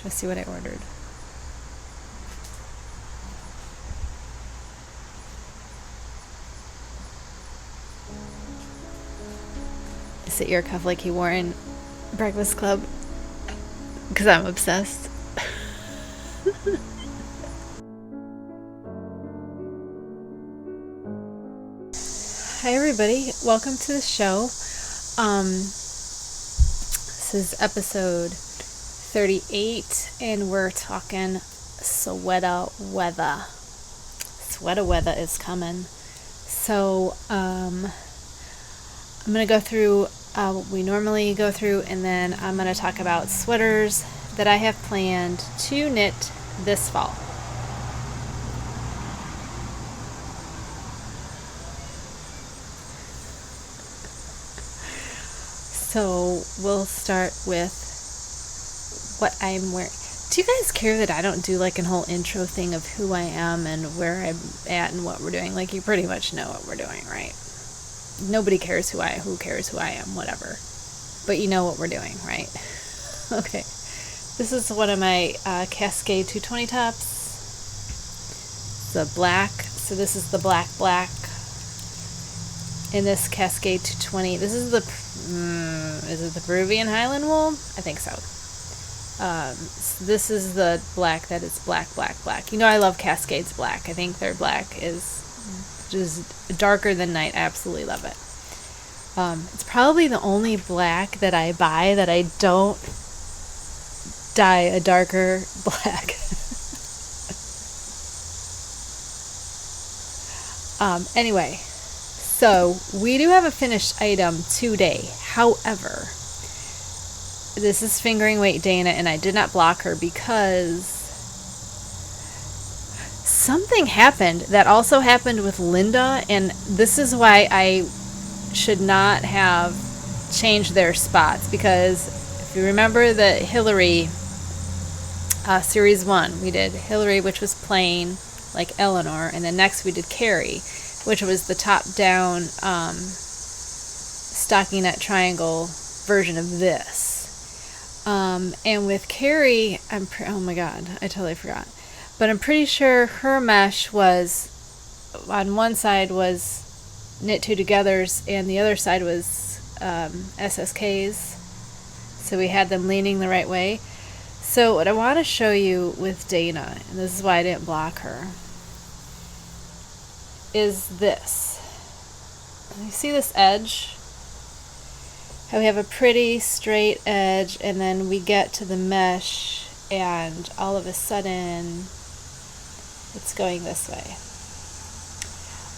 Just see what I ordered. Is the ear cuff like he wore in Breakfast Club? Because I'm obsessed. Hi everybody, welcome to the show. This is episode 38 and we're talking sweater weather. Sweater weather is coming. So I'm going to go through what we normally go through, and then I'm going to talk about sweaters that I have planned to knit this fall. So we'll start with what I'm wearing. Do you guys care that I don't do like a whole intro thing of who I am and where I'm at and what we're doing? Like, you pretty much know what we're doing, right? Nobody cares who cares who I am, whatever. But you know what we're doing, right? Okay. This is one of my Cascade 220 tops. The black. So this is the black. In this Cascade 220. This is the is it the Peruvian Highland wool? I think so. So this is the black that is black. You know I love Cascade's black. I think their black is just darker than night. I absolutely love it. It's probably the only black that I buy that I don't dye a darker black. Anyway, so we do have a finished item today. However, this is fingering weight Dana, and I did not block her because something happened that also happened with Linda, and this is why I should not have changed their spots. Because if you remember the Hillary series 1, we did Hillary, which was plain like Eleanor, and then next we did Carrie, which was the top down stockinette triangle version of this. And with Carrie, oh my god, I totally forgot. But I'm pretty sure her mesh was, on one side was knit two togethers and the other side was SSKs. So we had them leaning the right way. So what I want to show you with Dana, and this is why I didn't block her, is this. You see this edge? How we have a pretty straight edge, and then we get to the mesh and all of a sudden it's going this way.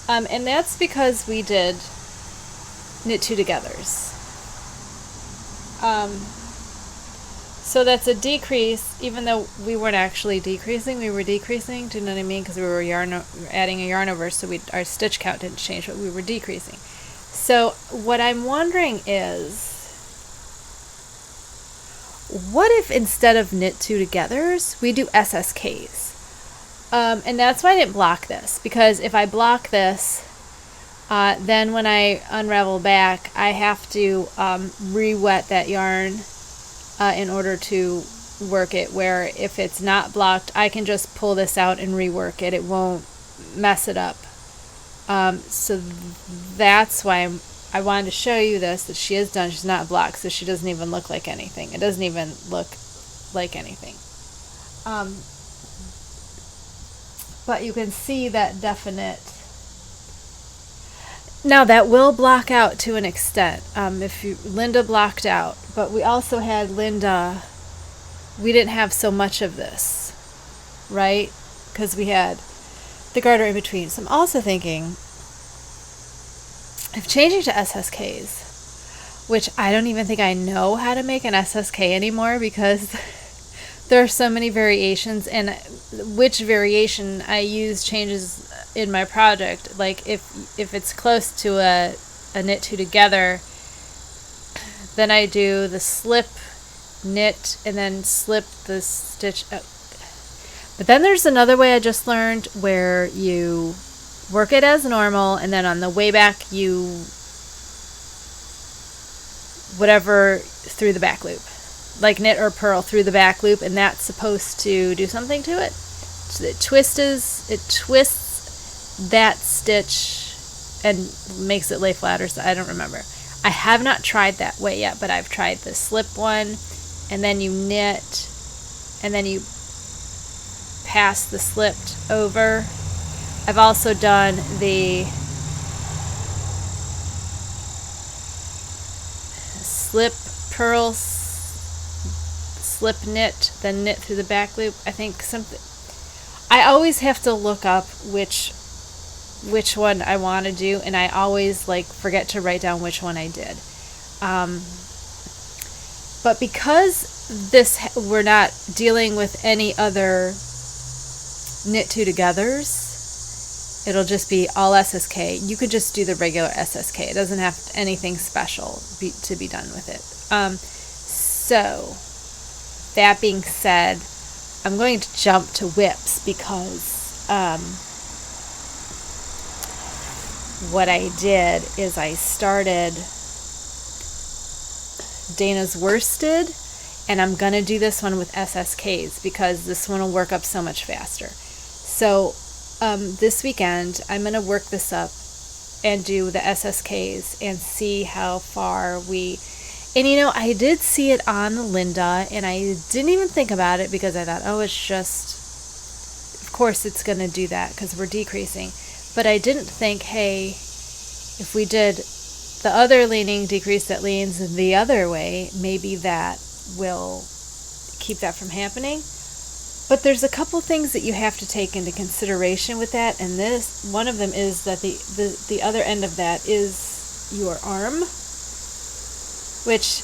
And that's because we did knit two togethers. So that's a decrease, even though we weren't actually decreasing, we were decreasing. Do you know what I mean? Because we were adding a yarn over, so our stitch count didn't change, but we were decreasing. So what I'm wondering is, what if instead of knit two togethers, we do SSKs? And that's why I didn't block this, because if I block this, then when I unravel back, I have to re-wet that yarn in order to work it, where if it's not blocked, I can just pull this out and rework it. It won't mess it up. So that's why I wanted to show you this, that she is done. She's not blocked, so she doesn't even look like anything. It doesn't even look like anything. But you can see that definite. Now that will block out to an extent. Linda blocked out, but we also had Linda. We didn't have so much of this, right? Because we had the garter in between. So I'm also thinking of changing to SSKs, which I don't even think I know how to make an SSK anymore, because there are so many variations, and which variation I use changes in my project. Like if it's close to a knit two together, then I do the slip, knit, and then slip the stitch up. But then there's another way I just learned, where you work it as normal, and then on the way back you whatever through the back loop. like knit or purl through the back loop, and that's supposed to do something to it. So it twists that stitch and makes it lay flat, or so, I don't remember. I have not tried that way yet, but I've tried the slip one, and then you knit, and then you pass the slipped over. I've also done the slip purl, slip knit, then knit through the back loop. I think something. I always have to look up which one I want to do, and I always like forget to write down which one I did. But because we're not dealing with any other knit two togethers, it'll just be all SSK. You could just do the regular SSK. It doesn't have anything special to be done with it. So that being said, I'm going to jump to whips because what I did is I started Dana's worsted, and I'm going to do this one with SSKs because this one will work up so much faster. So this weekend, I'm going to work this up and do the SSKs and see how far we... And you know, I did see it on Linda, and I didn't even think about it because I thought, oh, it's just... Of course it's going to do that because we're decreasing. But I didn't think, hey, if we did the other leaning decrease that leans the other way, maybe that will keep that from happening. But there's a couple things that you have to take into consideration with that, and this one of them is that the other end of that is your arm, which,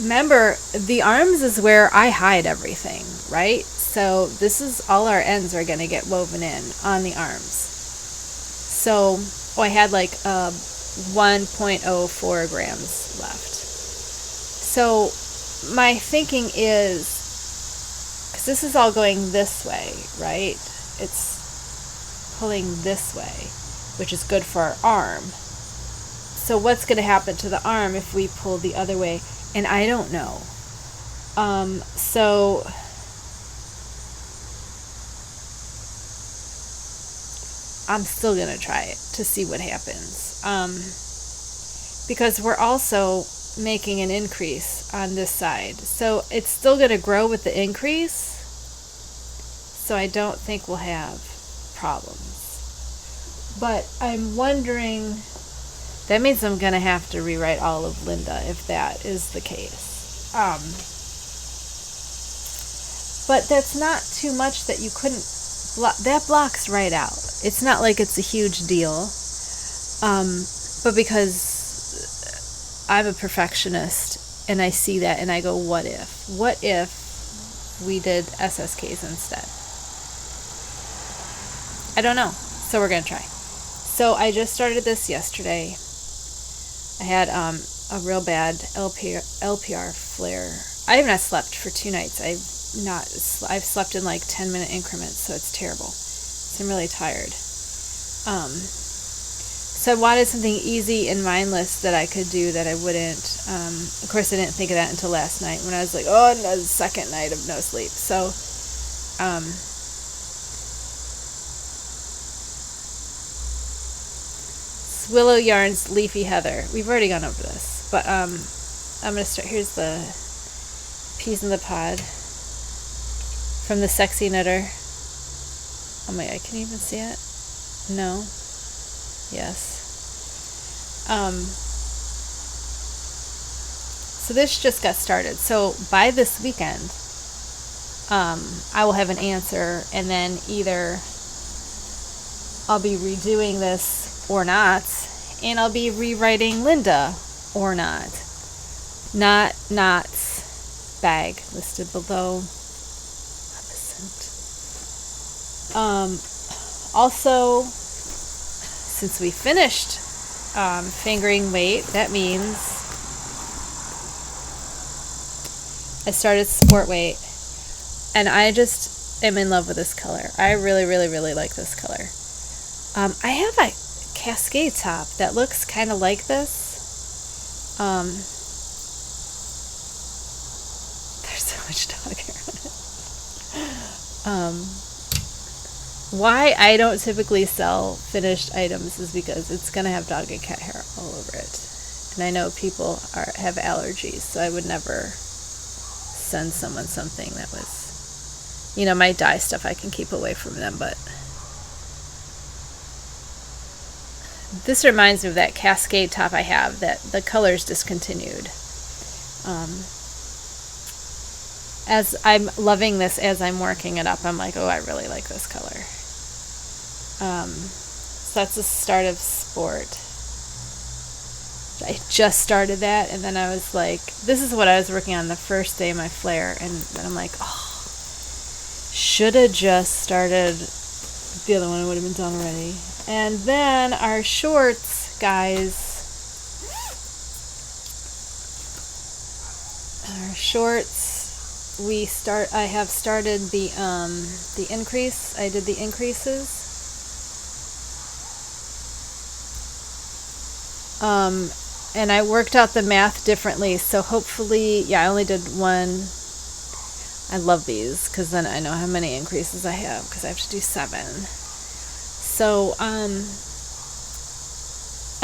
remember, the arms is where I hide everything, right? So this is all our ends are going to get woven in on the arms. So I had like 1.04 grams left. So my thinking is, because this is all going this way, right? It's pulling this way, which is good for our arm. So what's going to happen to the arm if we pull the other way? And I don't know. So I'm still going to try it to see what happens. Because we're also making an increase on this side. So it's still going to grow with the increase. So I don't think we'll have problems. But I'm wondering, that means I'm going to have to rewrite all of Linda if that is the case. But that's not too much that you couldn't that blocks right out. It's not like it's a huge deal. But because I'm a perfectionist and I see that and I go, what if? What if we did SSKs instead? I don't know. So we're going to try. So I just started this yesterday. I had a real bad LPR flare. I have not slept for 2 nights. I've slept in like 10-minute increments, so it's terrible. So I'm really tired. So I wanted something easy and mindless that I could do that I wouldn't. Of course, I didn't think of that until last night when I was like, oh, no, the second night of no sleep. So, Willow Yarn's Leafy Heather. We've already gone over this, but I'm going to start. Here's the Peas in the Pod from the Sexy Knitter. Oh my God, can you even see it? No? Yes. So this just got started. So by this weekend, I will have an answer, and then either I'll be redoing this or not, and I'll be rewriting Linda or not. Not's bag listed below. Maleficent. Also, since we finished fingering weight, that means I started sport weight, and I just am in love with this color. I really, really, really like this color. I have a cascade top that looks kind of like this. Why I don't typically sell finished items is because it's going to have dog and cat hair all over it. And I know people have allergies, so I would never send someone something that was, you know, my dye stuff I can keep away from them, but this reminds me of that Cascade top I have that the color's discontinued. As I'm loving this, as I'm working it up, I'm like, oh, I really like this color. So that's the start of Sport. I just started that, and then I was like, this is what I was working on the first day of my flare, and then I'm like, oh, should have just started the other one. It would have been done already. And then our shorts, guys. Our shorts, I have started the increase. I did the increases. And I worked out the math differently, so hopefully, yeah, I only did one. I love these because then I know how many increases I have because I have to do 7. So I'm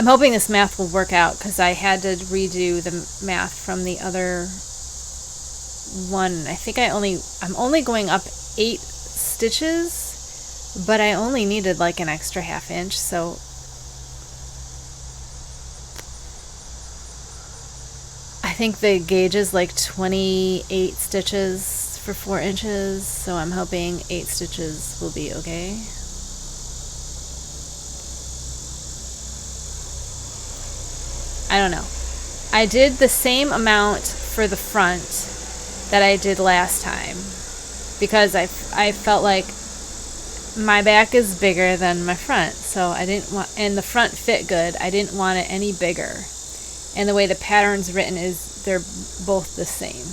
hoping this math will work out because I had to redo the math from the other one. I think I'm only going up 8 stitches, but I only needed like an extra ½ inch, so I think the gauge is like 28 stitches for 4 inches, so I'm hoping 8 stitches will be okay. I don't know. I did the same amount for the front that I did last time because I felt like my back is bigger than my front, so I didn't want, and the front fit good. I didn't want it any bigger. And the way the pattern's written is they're both the same.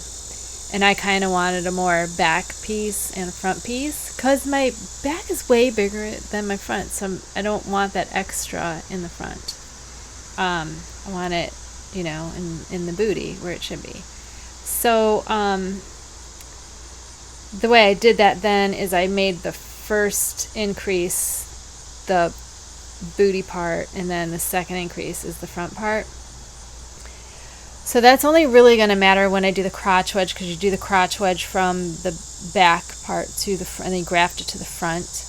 And I kind of wanted a more back piece and front piece because my back is way bigger than my front, so I don't want that extra in the front. I want it, you know, in the booty where it should be. So the way I did that then is I made the first increase the booty part, and then the second increase is the front part. So that's only really going to matter when I do the crotch wedge, because you do the crotch wedge from the back part to the front, and then graft it to the front.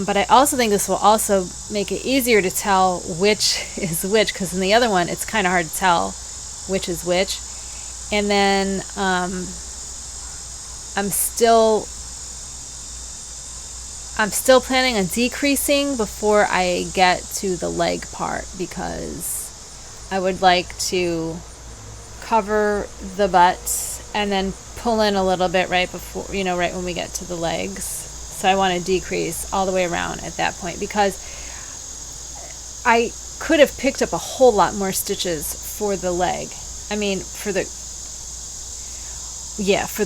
But I also think this will also make it easier to tell which is which, because in the other one it's kind of hard to tell which is which. And then I'm still planning on decreasing before I get to the leg part, because I would like to cover the butt and then pull in a little bit right before, you know, right when we get to the legs. So I want to decrease all the way around at that point, because I could have picked up a whole lot more stitches for the leg. I mean, for the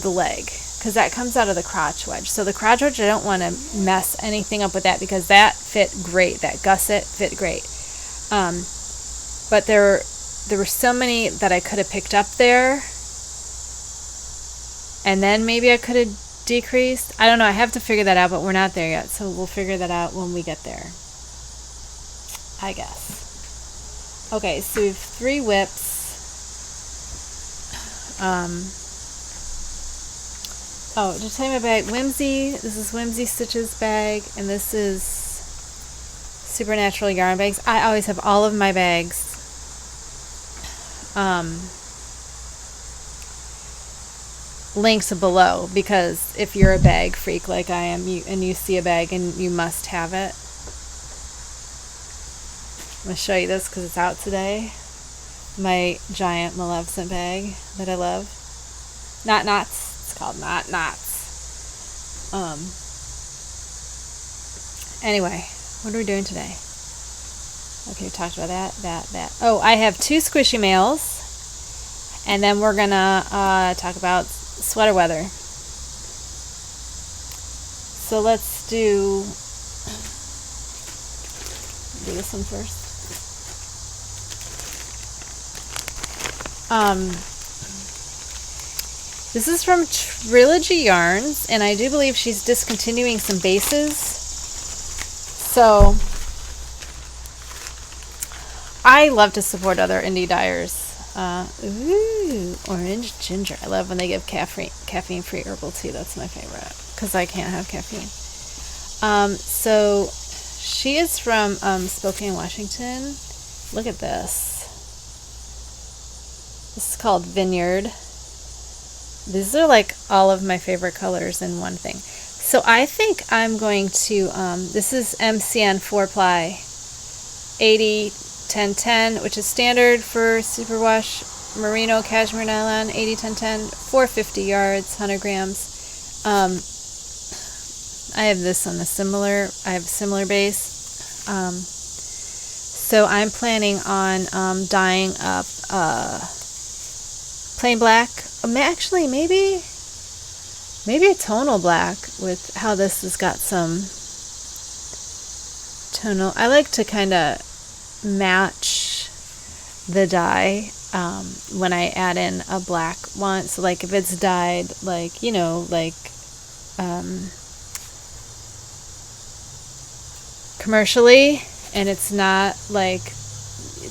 leg, because that comes out of the crotch wedge. So the crotch wedge, I don't want to mess anything up with that, because that fit great. That gusset fit great. But there were so many that I could have picked up there, and then maybe I could have decreased. I don't know. I have to figure that out, but we're not there yet, so we'll figure that out when we get there, I guess. Okay, so we have 3 whips. Oh, just tell you my bag. Whimsy. This is Whimsy Stitches bag, and this is Supernatural Yarn bags. I always have all of my bags linked below, because if you're a bag freak like I am, and you see a bag and you must have it. I'm going to show you this because it's out today. My giant Maleficent bag that I love. Not Knots. It's called Not Knots. Anyway, what are we doing today? Okay, we talked about that. Oh, I have 2 squishy mails, and then we're gonna talk about sweater weather. So let's do this one first. This is from Trilogy Yarns, and I do believe she's discontinuing some bases. So I love to support other indie dyers. Ooh, orange ginger. I love when they give caffeine-free herbal tea. That's my favorite because I can't have caffeine. So she is from Spokane, Washington. Look at this. This is called Vineyard. These are like all of my favorite colors in one thing. So I think I'm going to, this is MCN 4-ply 80-10-10, which is standard for superwash merino cashmere nylon, 80-10-10, 450 yards, 100 grams. I have this on a similar base. So I'm planning on dyeing up plain black. Actually, maybe a tonal black with how this has got some tonal. I like to kind of match the dye when I add in a black one. So like if it's dyed like, like commercially and it's not like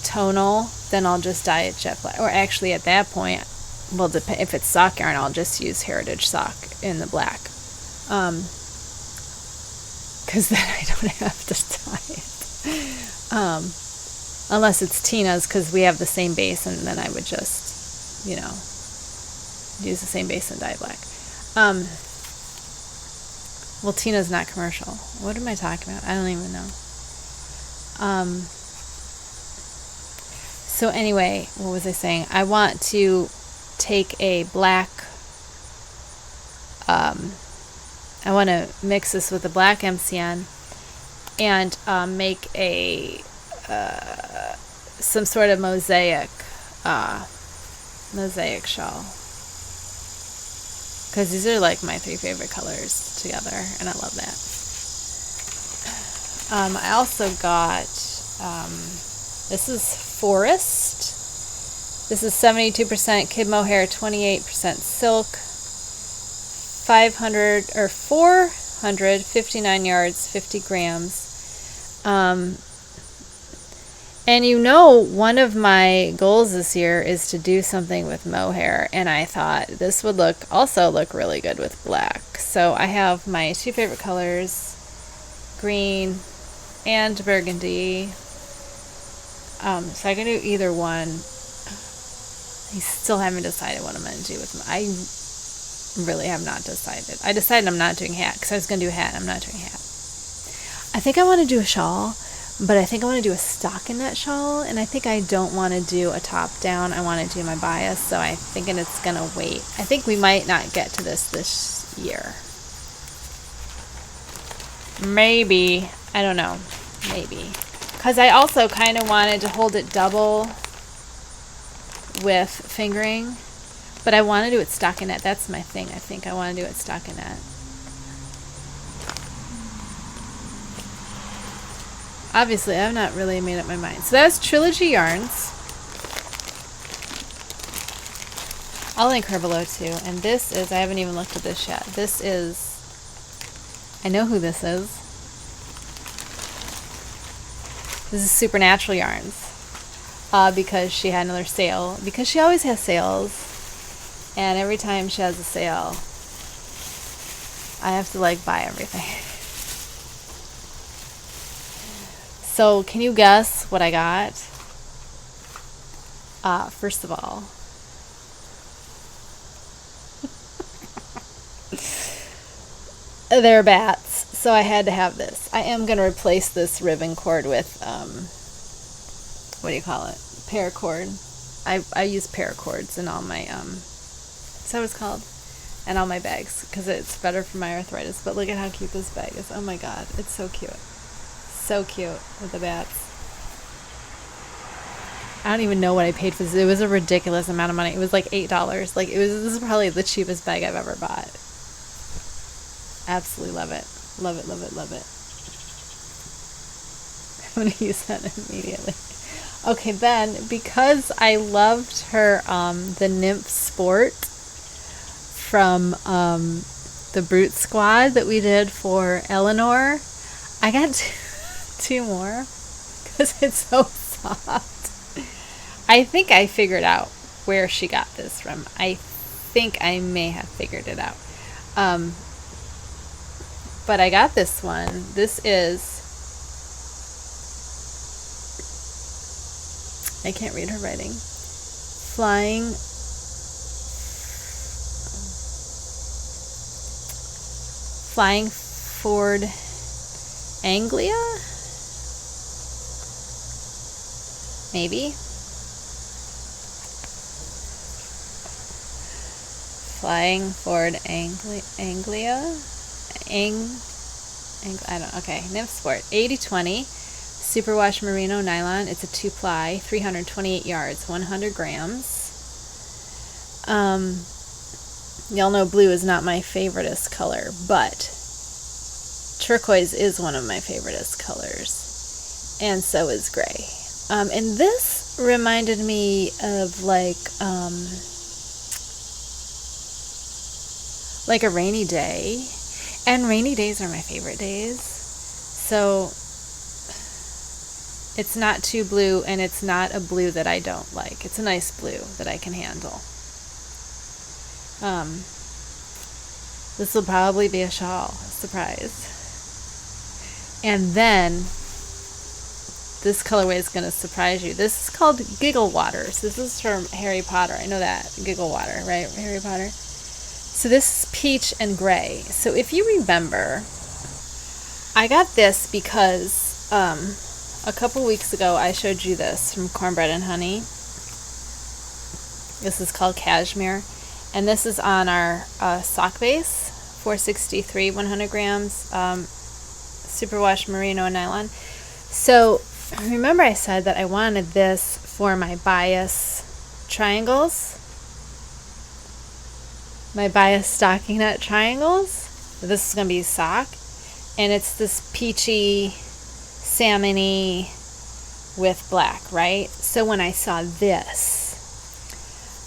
tonal, then I'll just dye it jet black. Or actually at that point, well, if it's sock yarn, I'll just use Heritage sock in the black. Because then I don't have to dye it. Unless it's Tina's, because we have the same base, and then I would just, use the same base and dye black. Well, Tina's not commercial. What am I talking about? I don't even know. So anyway, what was I saying? I want to take a black, I want to mix this with a black MCN and make a some sort of mosaic shawl, because these are like my 3 favorite colors together, and I love that. I also got this is Forest. This is 72% kid mohair, 28% silk, 459 yards, 50 grams. And one of my goals this year is to do something with mohair, and I thought this would also look really good with black. So I have my 2 favorite colors, green and burgundy. So I can do either one. I still haven't decided what I'm going to do with them. I really have not decided. I decided I'm not doing hat because I was going to do a hat and I'm not doing a hat. I think I want to do a shawl, but I think I want to do a stockinette shawl, and I think I don't want to do a top down. I want to do my bias, so I'm thinking it's going to wait. I think we might not get to this year. Maybe. I don't know. Maybe. Because I also kind of wanted to hold it double with fingering, but I want to do it stockinette. That's my thing. I think I want to do it stockinette. Obviously, I've not really made up my mind. So that's Trilogy Yarns. I'll link her below too. And this is, I haven't even looked at this yet. This is, I know who this is. This is Supernatural Yarns. Because she had another sale. Because she always has sales. And every time she has a sale, I have to buy everything. So can you guess what I got? First of all, they're bats. So I had to have this. I am going to replace this ribbon cord with, what do you call it? Paracord. I use paracords in all my, is that what it's called? And all my bags, because it's better for my arthritis. But look at how cute this bag is. Oh my god, it's so cute. So cute with the bats. I don't even know what I paid for this. It was a ridiculous amount of money. It was like $8. This is probably the cheapest bag I've ever bought. Absolutely love it. Love it, love it, love it. I'm going to use that immediately. Okay, then, because I loved her, the Nymph Sport from the Brute Squad that we did for Eleanor. I got two more because it's so soft. I think I figured out where she got this from. I think I may have figured it out. But I got this one. This is, I can't read her writing. Flying Ford Anglia? Maybe. Flying Ford Anglia? I don't, okay. Nymph Sport. 80/20. Superwash Merino Nylon. It's a 2-ply. 328 yards. 100 grams. Y'all know blue is not my favoriteest color, but turquoise is one of my favoriteest colors. And so is gray. And this reminded me of like a rainy day. And rainy days are my favorite days. So it's not too blue, and it's not a blue that I don't like. It's a nice blue that I can handle. This will probably be a shawl. Surprise. And then this colorway is going to surprise you. This is called Giggle Waters. This is from Harry Potter. I know that. Giggle Water, right? Harry Potter. So this is peach and gray. So if you remember, I got this because a couple weeks ago I showed you this from Cornbread and Honey. This is called Cashmere. And this is on our sock base, 463, 100 grams, superwash merino nylon. So remember I said that I wanted this for my bias triangles, my bias stockinette triangles. This is going to be sock, and it's this peachy, salmony with black, right? So when I saw this,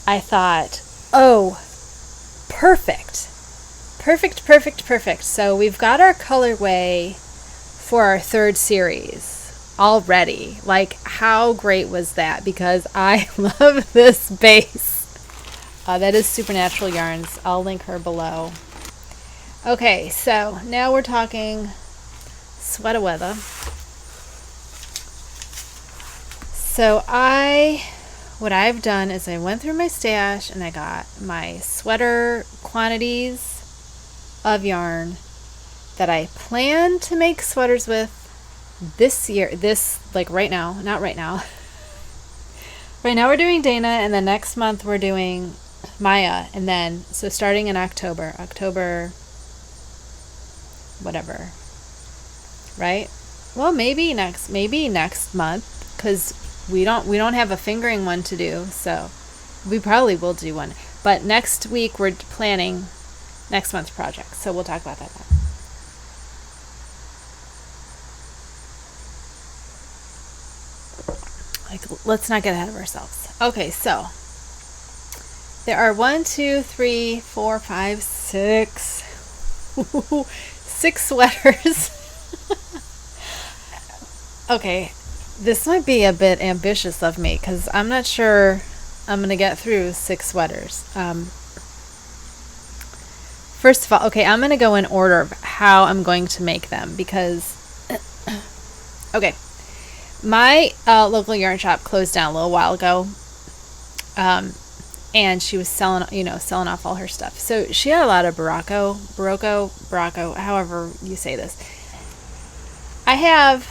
I thought, oh, perfect. Perfect, perfect, perfect. So we've got our colorway for our third series already. Like, how great was that? Because I love this base. That is Supernatural Yarns. I'll link her below. Okay, so now we're talking sweater weather. So what I've done is I went through my stash and I got my sweater quantities of yarn that I plan to make sweaters with this year. Like right now, not right now. Right now we're doing Dana, and then next month we're doing Maya, and then so starting in October whatever, right? Well, maybe next month, because we don't have a fingering one to do, so we probably will do one. But next week we're planning next month's project, so we'll talk about that then. Like, let's not get ahead of ourselves. Okay, so there are 1, 2, 3, 4, 5, 6 6 sweaters. Okay, this might be a bit ambitious of me because I'm not sure I'm going to get through 6 sweaters. First of all, okay, I'm going to go in order of how I'm going to make them because, okay, my local yarn shop closed down a little while ago, and she was selling off all her stuff. So she had a lot of Barocco, however you say this. I have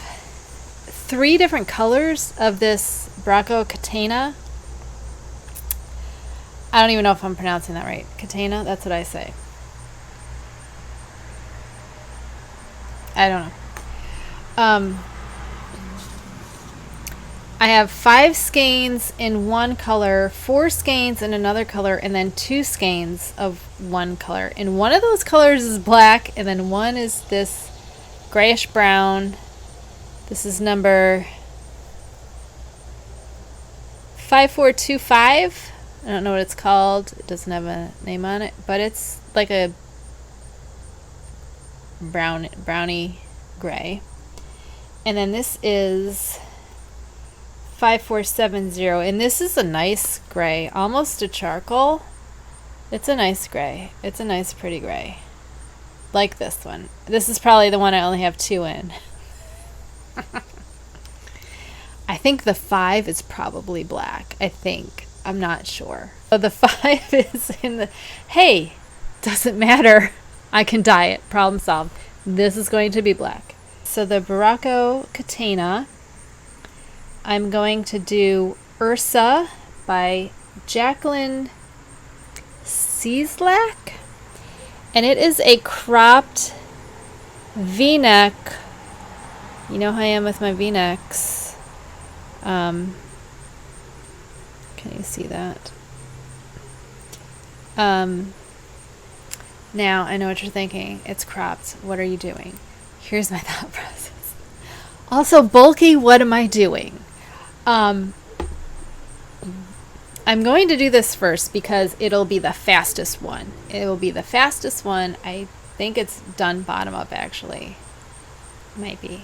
3 different colors of this Barocco Catena. I don't even know if I'm pronouncing that right. Catena, that's what I say. I don't know. I have 5 skeins in one color, 4 skeins in another color, and then 2 skeins of one color. And one of those colors is black, and then one is this grayish brown. This is number 5425. I don't know what it's called. It doesn't have a name on it, but it's like a brownie gray. And then this is 5470, and this is a nice gray, almost a charcoal. It's a nice gray. It's a nice pretty gray. Like this one. This is probably the one I only have 2 in. I think the 5 is probably black. I think. I'm not sure. So the 5 is in the... Hey, doesn't matter. I can dye it. Problem solved. This is going to be black. So the Barocco Catena, I'm going to do Ursa by Jacqueline Cieslak. And it is a cropped V-neck. You know how I am with my V-necks. Can you see that? Now, I know what you're thinking. It's cropped. What are you doing? Here's my thought process. Also, bulky, what am I doing? I'm going to do this first because it'll be the fastest one. It will be the fastest one. I think it's done bottom up, actually. Might be.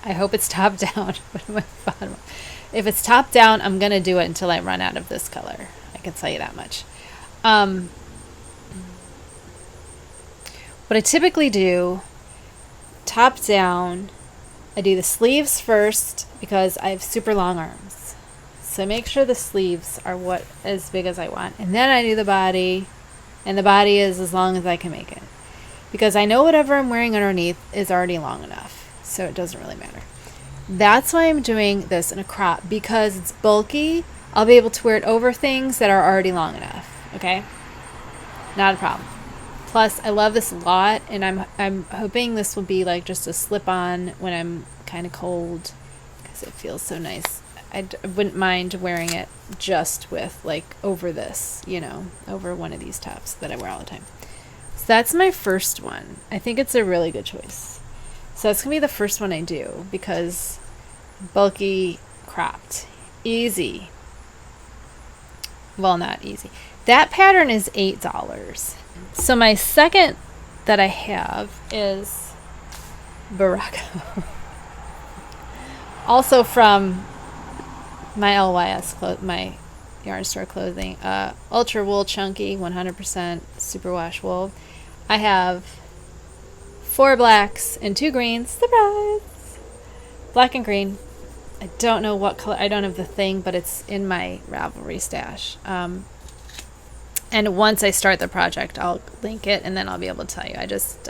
I hope it's top down. Bottom up. If it's top down, I'm going to do it until I run out of this color. I can tell you that much. What I typically do, top down, I do the sleeves first because I have super long arms. So make sure the sleeves are as big as I want. And then I do the body, and the body is as long as I can make it. Because I know whatever I'm wearing underneath is already long enough. So it doesn't really matter. That's why I'm doing this in a crop, because it's bulky. I'll be able to wear it over things that are already long enough. Okay? Not a problem. Plus, I love this a lot, and I'm hoping this will be like just a slip-on when I'm kind of cold, because it feels so nice. I wouldn't mind wearing it just with like over this, you know, over one of these tops that I wear all the time. So that's my first one. I think it's a really good choice. So that's gonna be the first one I do because bulky, cropped, easy. Well, not easy. That pattern is $8. So my second that I have is Barocco. Also from my LYS, my yarn store clothing. Ultra wool chunky, 100% superwash wool. I have 4 blacks and 2 greens. Surprise! Black and green. I don't know what color. I don't have the thing, but it's in my Ravelry stash. And once I start the project, I'll link it, and then I'll be able to tell you. I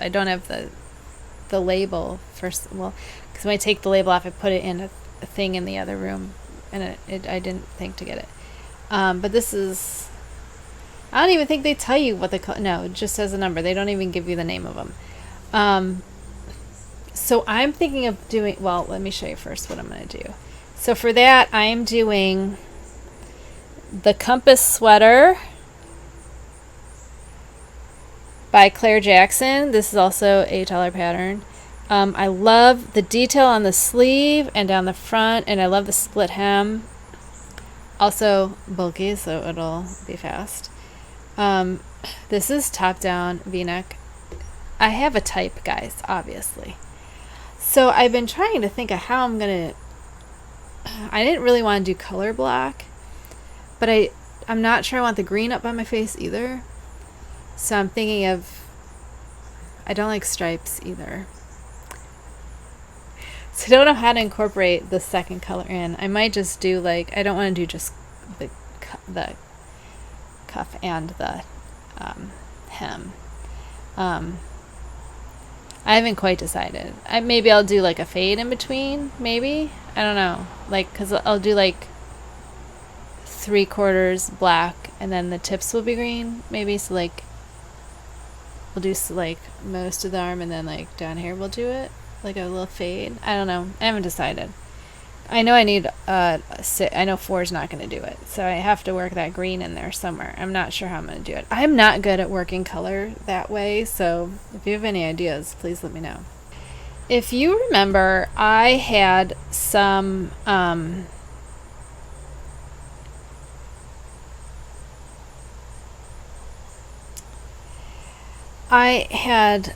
don't have the label first. Well, because when I take the label off, I put it in a thing in the other room, and I didn't think to get it. But this is. I don't even think they tell you what the color. No, it just says a number. They don't even give you the name of them. So I'm thinking of doing. Well, let me show you first what I'm going to do. So for that, I am doing the Compass Sweater by Claire Jackson. This is also a $8 pattern. I love the detail on the sleeve and down the front, and I love the split hem. Also bulky, so it'll be fast. This is top down V-neck. I have a type, guys, obviously. So I've been trying to think of how I'm gonna. I didn't really want to do color block, but I'm not sure I want the green up on my face either. So I'm thinking of. I don't like stripes either. So I don't know how to incorporate the second color in. I might just do like, I don't want to do just the cuff and the hem. I haven't quite decided. Maybe I'll do like a fade in between, maybe. I don't know. Like, because I'll do like 3/4 black and then the tips will be green, maybe. So like, we'll do like most of the arm and then like down here we'll do it. Like a little fade. I don't know. I haven't decided. I know I need I know 4 is not going to do it, so I have to work that green in there somewhere. I'm not sure how I'm going to do it. I'm not good at working color that way, so if you have any ideas, please let me know. If you remember, I had some I had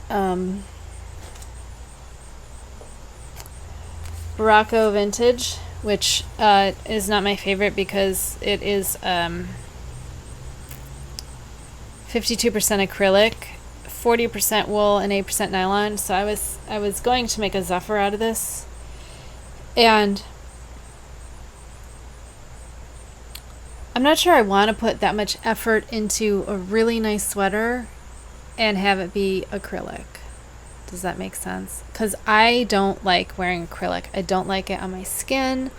Morocco Vintage, which is not my favorite because it is 52% acrylic, 40% wool, and 8% nylon. So I was going to make a Zephyr out of this, and I'm not sure I want to put that much effort into a really nice sweater and have it be acrylic. Does that make sense? Because I don't like wearing acrylic. I don't like it on my skin.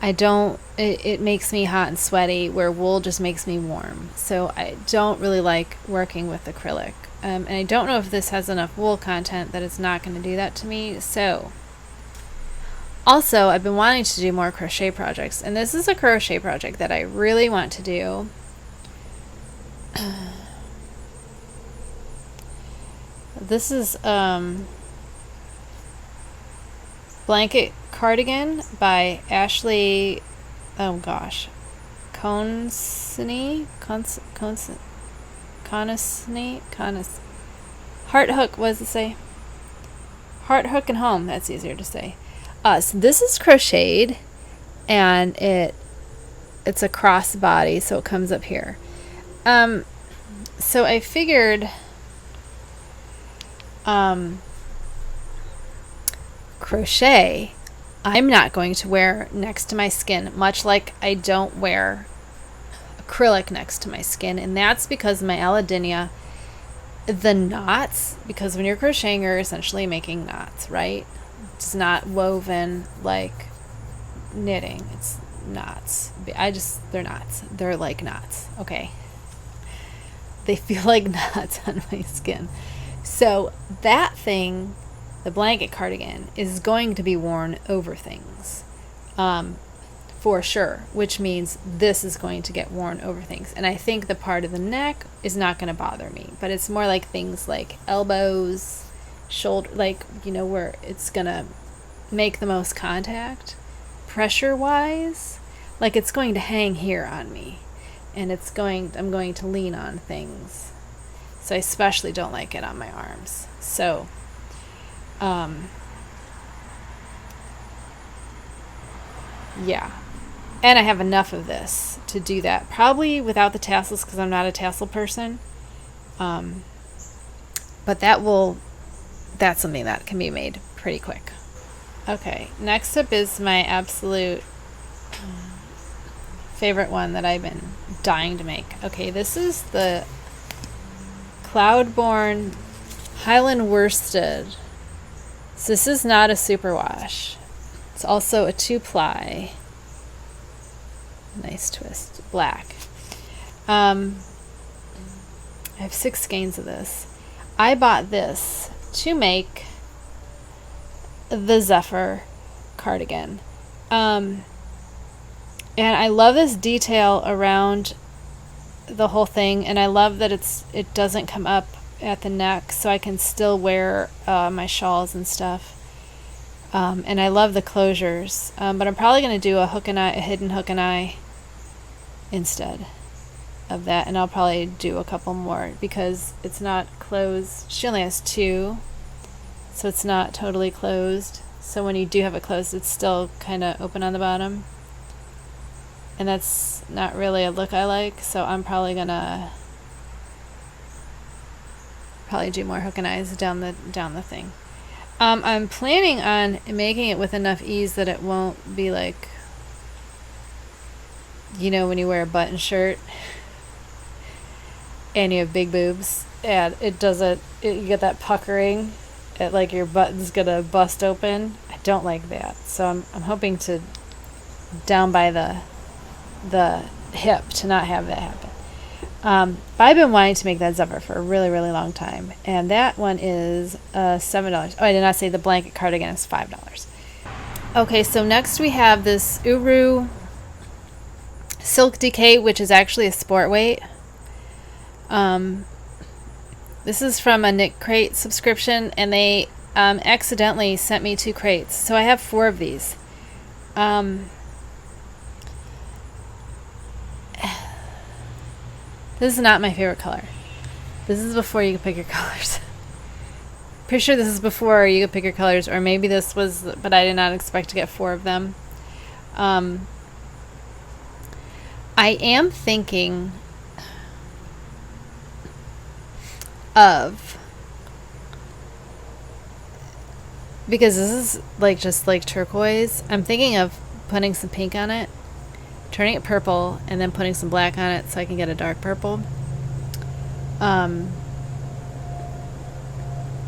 It makes me hot and sweaty, where wool just makes me warm. So I don't really like working with acrylic. And I don't know if this has enough wool content that it's not going to do that to me. So also, I've been wanting to do more crochet projects, and this is a crochet project that I really want to do. This is Blanket Cardigan by Ashley, oh gosh, Conisney, Heart Hook, what does it say? Heart Hook and Home, that's easier to say. So this is crocheted, and it's a cross body, so it comes up here. So I figured crochet I'm not going to wear next to my skin, much like I don't wear acrylic next to my skin, and that's because my allodynia, the knots, because when you're crocheting you're essentially making knots, right? It's not woven like knitting, it's knots. They're knots, they're like knots, okay? They feel like knots on my skin. So that thing, the blanket cardigan, is going to be worn over things, for sure, which means this is going to get worn over things. And I think the part of the neck is not going to bother me, but it's more like things like elbows, shoulder, like, you know, where it's going to make the most contact pressure wise, like it's going to hang here on me, and I'm going to lean on things. So I especially don't like it on my arms. So yeah, and I have enough of this to do that, probably without the tassels, because I'm not a tassel person. But that's something that can be made pretty quick. Okay, next up is my absolute favorite one that I've been dying to make. Okay, this is the Cloudborn Highland Worsted. So this is not a superwash. It's also a 2-ply. Nice twist. Black. I have 6 skeins of this. I bought this to make the Zephyr cardigan. And I love this detail around the whole thing, and I love that it doesn't come up at the neck, so I can still wear my shawls and stuff. And I love the closures, but I'm probably going to do a hidden hook and eye instead of that, and I'll probably do a couple more because it's not closed. She only has 2, so it's not totally closed. So when you do have it closed, it's still kind of open on the bottom, and that's not really a look I like. So I'm probably gonna do more hook and eyes down the thing. I'm planning on making it with enough ease that it won't be like, you know, when you wear a button shirt and you have big boobs and you get that puckering, like your button's gonna bust open. I don't like that, so I'm hoping to down by the hip to not have that happen. But I've been wanting to make that Zephyr for a really, really long time, and that one is $7. Oh, I did not say the blanket cardigan is $5. Okay, so next we have this Uru Silk Decay, which is actually a sport weight. This is from a Knit Crate subscription, and they accidentally sent me 2 crates, so I have 4 of these. This is not my favorite color. This is before you can pick your colors. Pretty sure this is before you could pick your colors, or maybe this was, but I did not expect to get 4 of them. I am thinking of, because this is like just like turquoise, I'm thinking of putting some pink on it, turning it purple, and then putting some black on it so I can get a dark purple.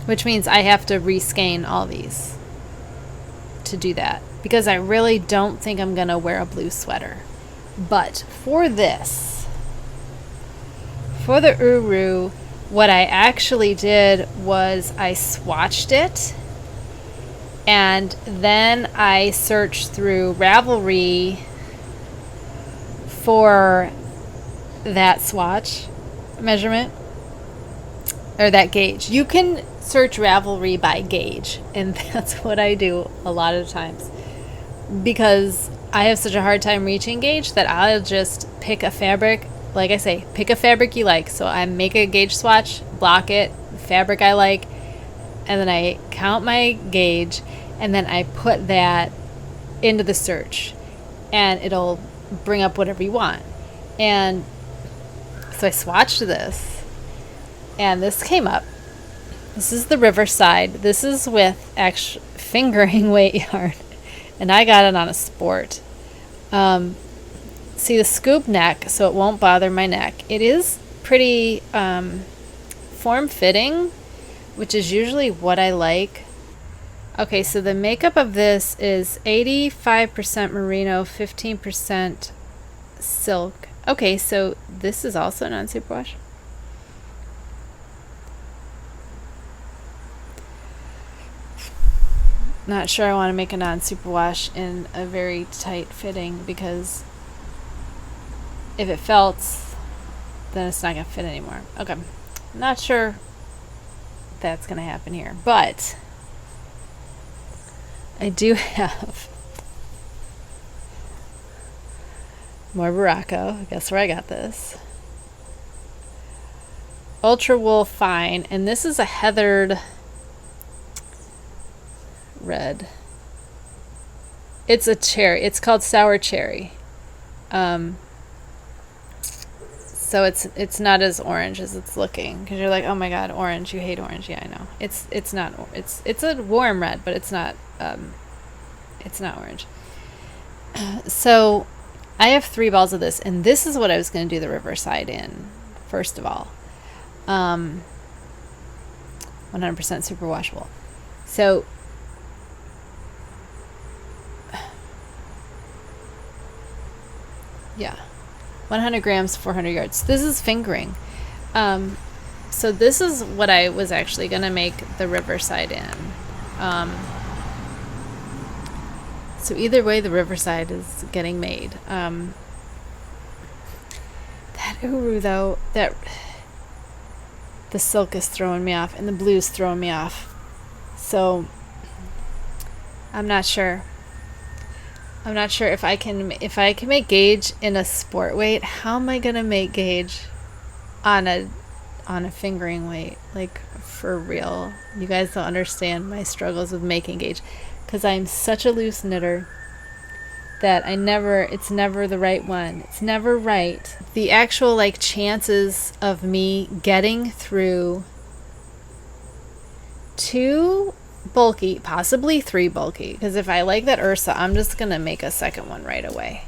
Which means I have to reskein all these to do that, because I really don't think I'm gonna wear a blue sweater. But for this, for the Uru, what I actually did was I swatched it, and then I searched through Ravelry for that swatch measurement, or that gauge. You can search Ravelry by gauge, and that's what I do a lot of times, because I have such a hard time reaching gauge that I'll just pick a fabric. Like I say, pick a fabric you like. So I make a gauge swatch, block it, fabric I like, and then I count my gauge, and then I put that into the search, and it'll bring up whatever you want. And so I swatched this, and this came up. This is the Riverside. This is with actual fingering weight yarn, and I got it on a sport. See the scoop neck, so it won't bother my neck. It is pretty form-fitting, which is usually what I like. Okay, so the makeup of this is 85% merino, 15% silk. Okay, so this is also non-superwash. Not sure I want to make a non-superwash in a very tight fitting, because if it felts, then it's not going to fit anymore. Okay, not sure that's going to happen here, but I do have more Baracco. Guess where I got this? Ultra Wool Fine, and this is a heathered red. It's a cherry. It's called sour cherry. So it's not as orange as it's looking, because you're like, oh my god, orange, you hate orange. Yeah, I know. It's not. It's a warm red, but it's not orange. So I have 3 balls of this, and this is what I was going to do the Riverside in. First of all, 100% super washable. So yeah, 100 grams, 400 yards. This is fingering. So this is what I was actually going to make the Riverside in. So either way, the Riverside is getting made. That Uru, though, that the silk is throwing me off, and the blue is throwing me off. So I'm not sure. I'm not sure if I can make gauge in a sport weight. How am I gonna make gauge on a fingering weight? Like, for real, you guys don't understand my struggles with making gauge, because I'm such a loose knitter that it's never the right one. It's never right. The actual like chances of me getting through 2 bulky, possibly 3 bulky, because if I like that Ursa, I'm just gonna make a second one right away.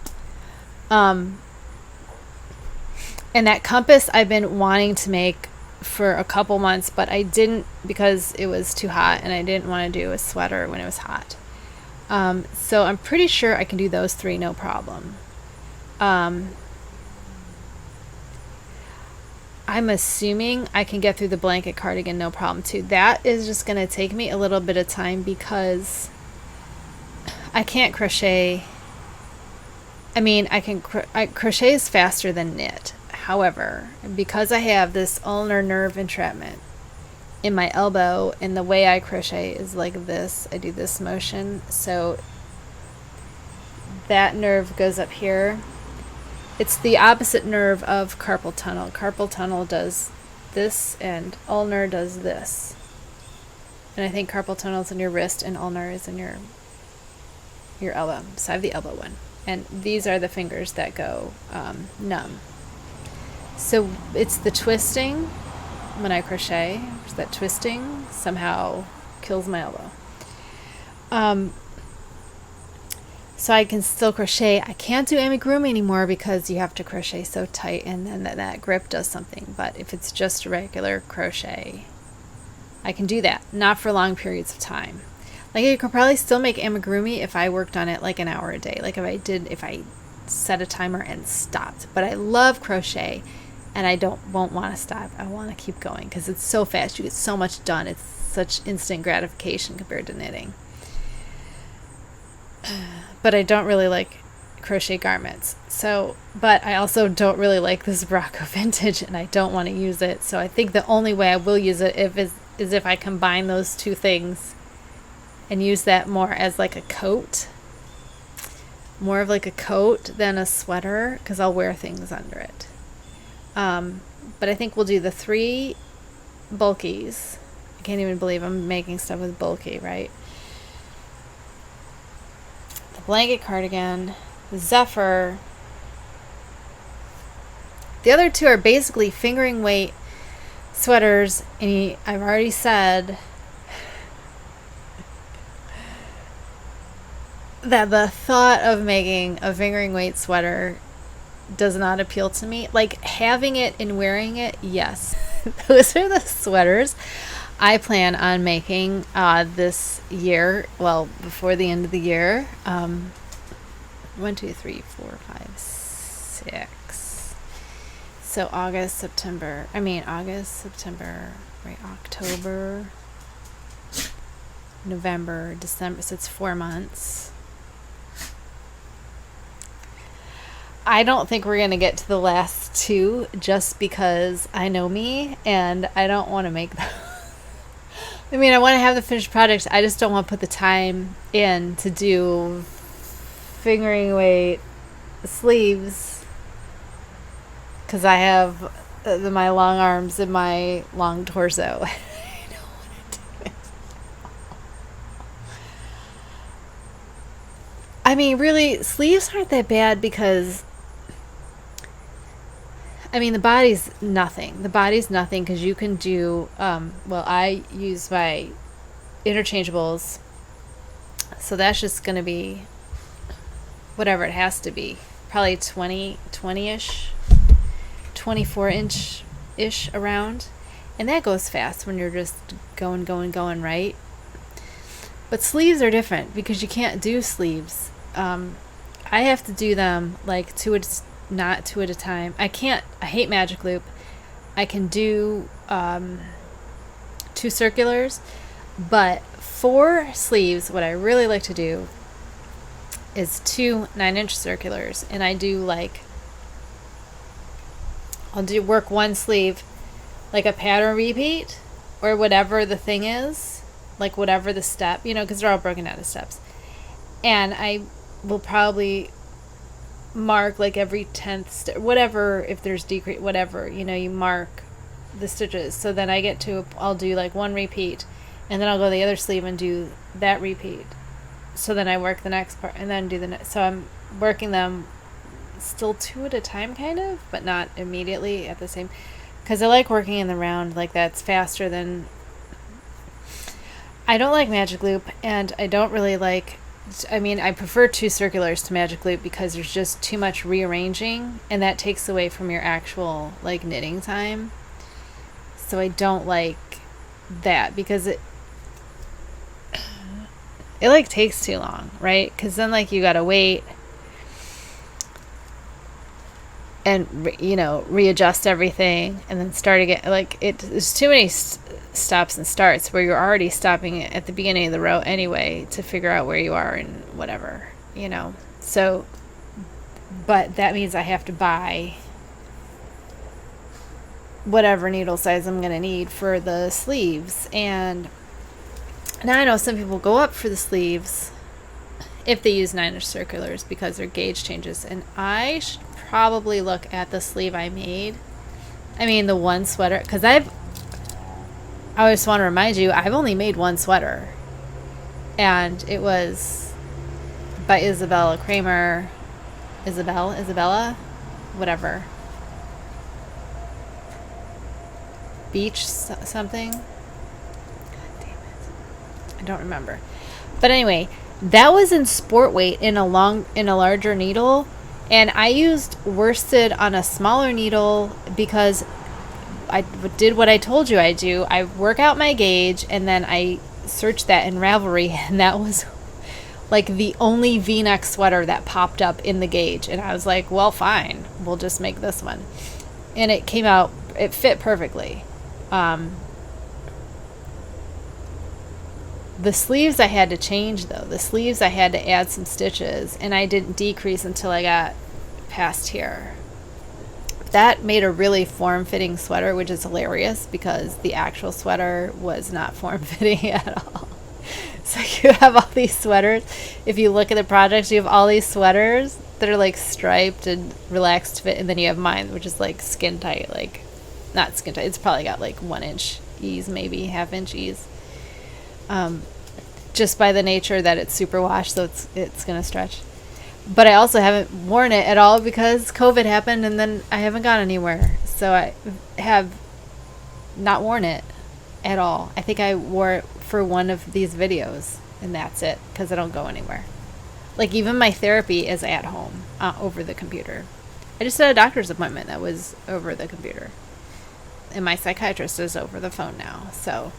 And that compass I've been wanting to make for a couple months, but I didn't, because it was too hot, and I didn't want to do a sweater when it was hot. So I'm pretty sure I can do those 3 no problem. I'm assuming I can get through the blanket cardigan no problem too. That is just going to take me a little bit of time, because I can't crochet. I mean, crochet is faster than knit. However, because I have this ulnar nerve entrapment in my elbow, and the way I crochet is like this, I do this motion, so that nerve goes up here. It's the opposite nerve of carpal tunnel. Carpal tunnel does this, and ulnar does this. And I think carpal tunnel is in your wrist, and ulnar is in your elbow. So I have the elbow one. And these are the fingers that go numb. So it's the twisting when I crochet. That twisting somehow kills my elbow. So I can still crochet. I can't do amigurumi anymore because you have to crochet so tight, and then that grip does something. But if it's just a regular crochet, I can do that. Not for long periods of time. Like, I could probably still make amigurumi if I worked on it like an hour a day. Like if I set a timer and stopped. But I love crochet, and I won't want to stop. I want to keep going because it's so fast. You get so much done. It's such instant gratification compared to knitting. But I don't really like crochet garments. But I also don't really like this Barocco vintage, and I don't want to use it. So I think the only way I will use it is if I combine those two things and use that more as like a coat. More of like a coat than a sweater, because I'll wear things under it. But I think we'll do the 3 bulkies. I can't even believe I'm making stuff with bulky, right? The blanket cardigan, the Zephyr. The other 2 are basically fingering weight sweaters, and I've already said that the thought of making a fingering weight sweater does not appeal to me. Like, having it and wearing it, yes. Those are the sweaters I plan on making this year. Well, before the end of the year. 1, 2, 3, 4, 5, 6. So August, September, right? October, November, December. So it's 4 months. I don't think we're going to get to the last 2 just because I know me and I don't want to make them. I mean, I want to have the finished products. I just don't want to put the time in to do fingering weight sleeves because I have my long arms and my long torso. I don't want to do it. I mean, really, sleeves aren't that bad because the body's nothing. The body's nothing because you can do, I use my interchangeables. So that's just going to be whatever it has to be. Probably 20-ish, 24-inch-ish around. And that goes fast when you're just going, right? But sleeves are different because you can't do sleeves. I have to do them like not 2 at a time. I hate magic loop. I can do 2 circulars, but 4 sleeves, what I really like to do is 2 9-inch circulars, and I'll work one sleeve like a pattern repeat or whatever the thing is, like whatever the step, because they're all broken out of steps, and I will probably mark like every 10th whatever, if there's decrease, whatever, you mark the stitches. So then I'll do like 1 repeat, and then I'll go to the other sleeve and do that repeat. So then I work the next part and then do the next. So I'm working them still 2 at a time kind of, but not immediately at the same, because I like working in the round. Like, that's faster than, I don't like magic loop, and I don't really like, I prefer 2 circulars to magic loop because there's just too much rearranging, and that takes away from your actual like knitting time. So I don't like that because it like takes too long, right? Because then like you gotta wait and readjust everything and then start again. Like, there's too many stops and starts where you're already stopping at the beginning of the row anyway to figure out where you are and whatever, so, but that means I have to buy whatever needle size I'm going to need for the sleeves. And now I know some people go up for the sleeves if they use 9-inch circulars because their gauge changes, and I should probably look at the sleeve I made I mean, the one sweater, because I just want to remind you, I've only made one sweater. And it was by Isabella Kramer. Isabella? Whatever. Beach something? God damn it. I don't remember. But anyway, that was in sport weight in a larger needle. And I used worsted on a smaller needle because I did what I told you I do. I work out my gauge and then I searched that in Ravelry, and that was like the only V-neck sweater that popped up in the gauge. And I was like, well, fine, we'll just make this one. And it came out, it fit perfectly. The sleeves I had to change though. The sleeves I had to add some stitches, and I didn't decrease until I got past here. That made a really form-fitting sweater, which is hilarious because the actual sweater was not form-fitting at all. So you have all these sweaters. If you look at the projects, you have all these sweaters that are like striped and relaxed fit, and then you have mine, which is like skin tight, like not skin tight. It's probably got like 1 inch ease, maybe half-inch ease. Just by the nature that it's superwash, so it's gonna stretch. But I also haven't worn it at all because COVID happened, and then I haven't gone anywhere. So I have not worn it at all. I think I wore it for one of these videos, and that's it, because I don't go anywhere. Like, even my therapy is at home, over the computer. I just had a doctor's appointment that was over the computer. And my psychiatrist is over the phone now, so.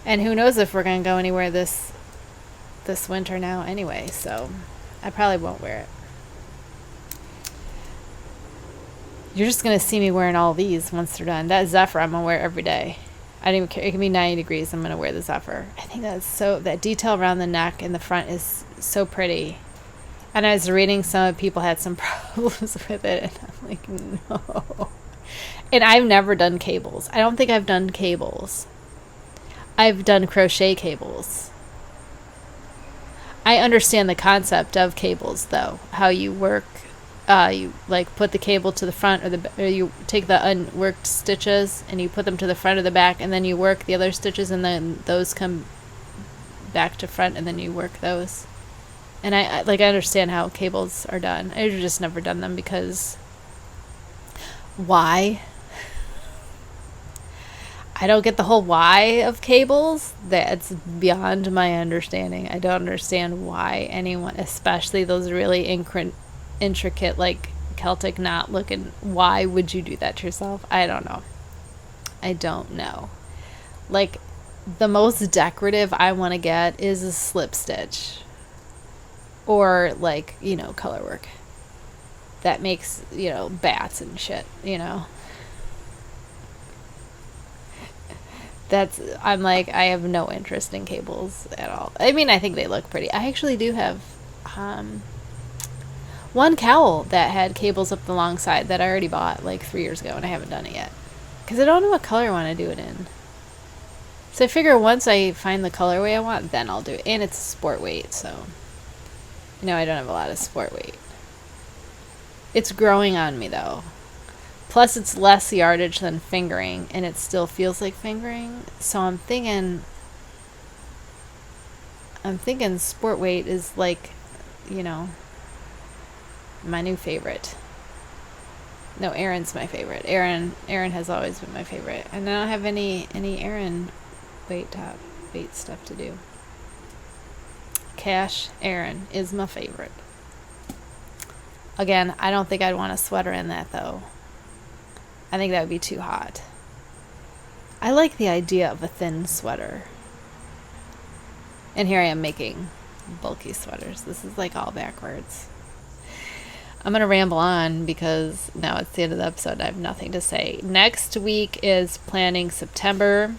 And who knows if we're going to go anywhere this winter now anyway, so I probably won't wear it. You're just going to see me wearing all these once they're done. That Zephyr I'm going to wear every day. I don't even care. It can be 90 degrees. I'm going to wear the Zephyr. I think that detail around the neck and the front is so pretty. And I was reading some people had some problems with it, and I'm like, no. And I've never done cables. I don't think I've done cables. I've done crochet cables. I understand the concept of cables, though. How you work, you like put the cable to the front, or you take the unworked stitches and you put them to the front or the back, and then you work the other stitches, and then those come back to front, and then you work those. And I understand how cables are done. I've just never done them because why? I don't get the whole why of cables. That's beyond my understanding. I don't understand why anyone, especially those really intricate, like Celtic knot looking, why would you do that to yourself? I don't know. I don't know. Like, the most decorative I want to get is a slip stitch. Or, like, color work. That makes, bats and shit, I'm like, I have no interest in cables at all. I mean, I think they look pretty. I actually do have one cowl that had cables up the long side that I already bought like 3 years ago, and I haven't done it yet. Because I don't know what color I want to do it in. So I figure once I find the colorway I want, then I'll do it. And it's sport weight, so I don't have a lot of sport weight. It's growing on me, though. Plus, it's less yardage than fingering, and it still feels like fingering. So I'm thinking sport weight is like, my new favorite. No, Erin's my favorite. Erin has always been my favorite, and I don't have any Erin weight stuff to do. Cash Erin is my favorite. Again, I don't think I'd want a sweater in that, though. I think that would be too hot. I like the idea of a thin sweater. And here I am making bulky sweaters. This is like all backwards. I'm going to ramble on because now it's the end of the episode and I have nothing to say. Next week is planning September.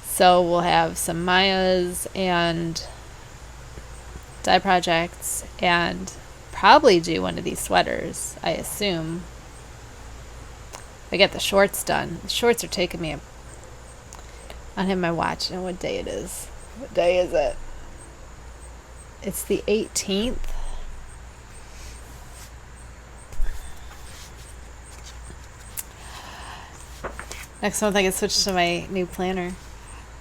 So we'll have some Mayas and dye projects and probably do one of these sweaters, I assume. I get the shorts done. The shorts are taking me. I don't have my watch. I know what day it is. What day is it? It's the 18th. Next month I can switch to my new planner.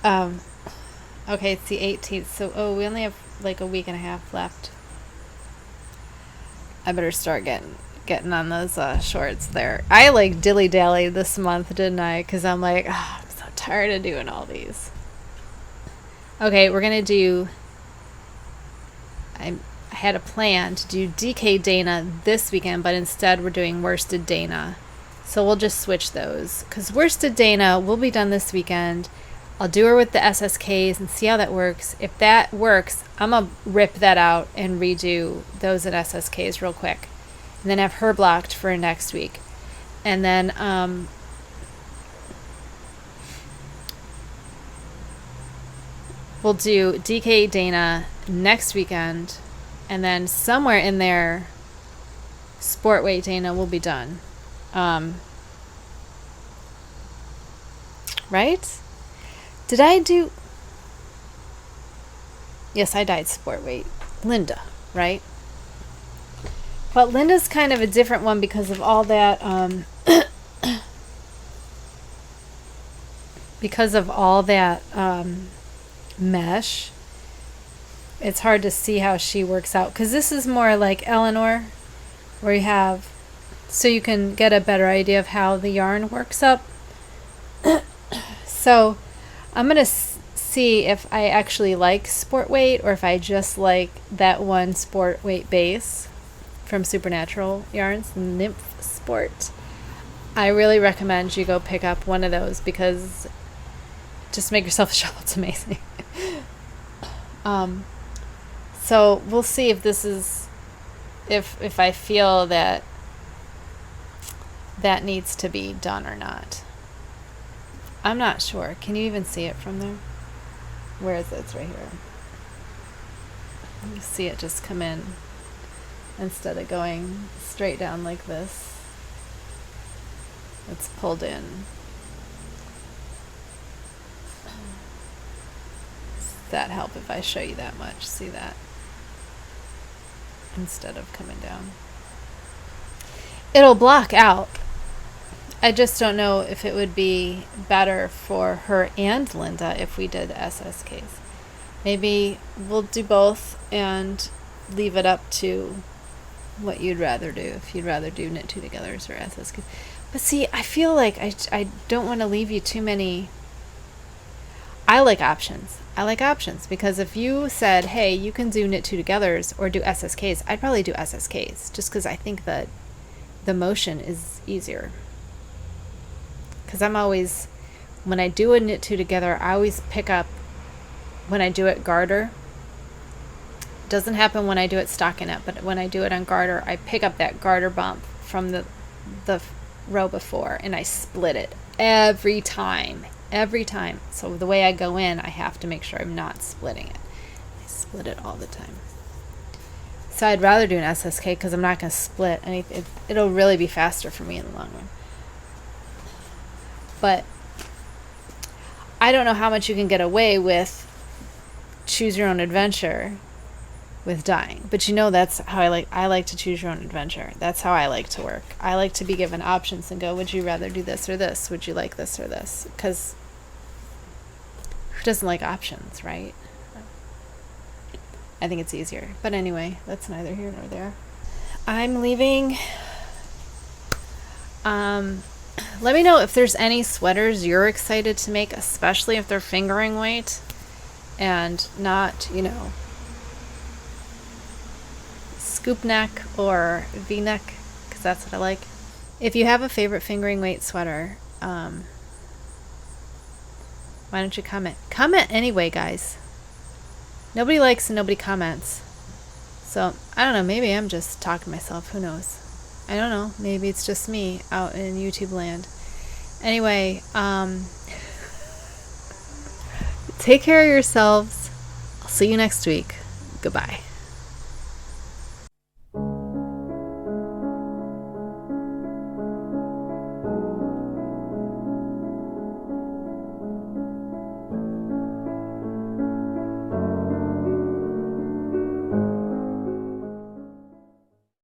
Okay, it's the 18th, so we only have like a week and a half left. I better start getting on those shorts there. I like dilly-dally this month, didn't I? Because I'm like, I'm so tired of doing all these. Okay, we're going to do... I had a plan to do DK Dana this weekend, but instead we're doing Worsted Dana. So we'll just switch those. Because Worsted Dana will be done this weekend. I'll do her with the SSKs and see how that works. If that works, I'm going to rip that out and redo those in SSKs real quick. And then have her blocked for next week. And then we'll do DK Dana next weekend. And then somewhere in there, Sport Weight Dana will be done. Right? Did I do... Yes, I dyed Sport Weight. Linda, right? But Linda's kind of a different one because of all that... because of all that mesh. It's hard to see how she works out. Because this is more like Eleanor, where you have... So you can get a better idea of how the yarn works up. So... I'm going to see if I actually like Sport Weight or if I just like that one Sport Weight base from Supernatural Yarns, Nymph Sport. I really recommend you go pick up one of those because just make yourself a shawl. It's amazing. So we'll see if this is, if I feel that that needs to be done or not. I'm not sure. Can you even see it from there? Where is it? It's right here. You see it just come in instead of going straight down like this. It's pulled in. Does that help if I show you that much? See that? Instead of coming down. It'll block out. I just don't know if it would be better for her and Linda if we did SSKs. Maybe we'll do both and leave it up to what you'd rather do. If you'd rather do knit two togethers or SSKs. But see, I feel like I don't want to leave you too many. I like options. I like options because if you said, hey, you can do knit two togethers or do SSKs, I'd probably do SSKs just because I think that the motion is easier. Because I'm always, when I do a knit two together, I always pick up, when I do it garter, it doesn't happen when I do it stockinette, but when I do it on garter, I pick up that garter bump from the row before, and I split it every time. So the way I go in, I have to make sure I'm not splitting it. I split it all the time. So I'd rather do an SSK because I'm not going to split anything. It'll really be faster for me in the long run. But I don't know how much you can get away with choose your own adventure with dyeing. But you know that's how I like to choose your own adventure. That's how I like to work. I like to be given options and go, would you rather do this or this? Would you like this or this? Because who doesn't like options, right? I think it's easier. But anyway, that's neither here nor there. I'm leaving. Let me know if there's any sweaters you're excited to make, especially if they're fingering weight and not, scoop neck or V-neck, because that's what I like. If you have a favorite fingering weight sweater, why don't you comment? Comment anyway, guys. Nobody likes and nobody comments. So, I don't know, maybe I'm just talking to myself, who knows? I don't know, maybe it's just me out in YouTube land. Anyway, take care of yourselves. I'll see you next week. Goodbye.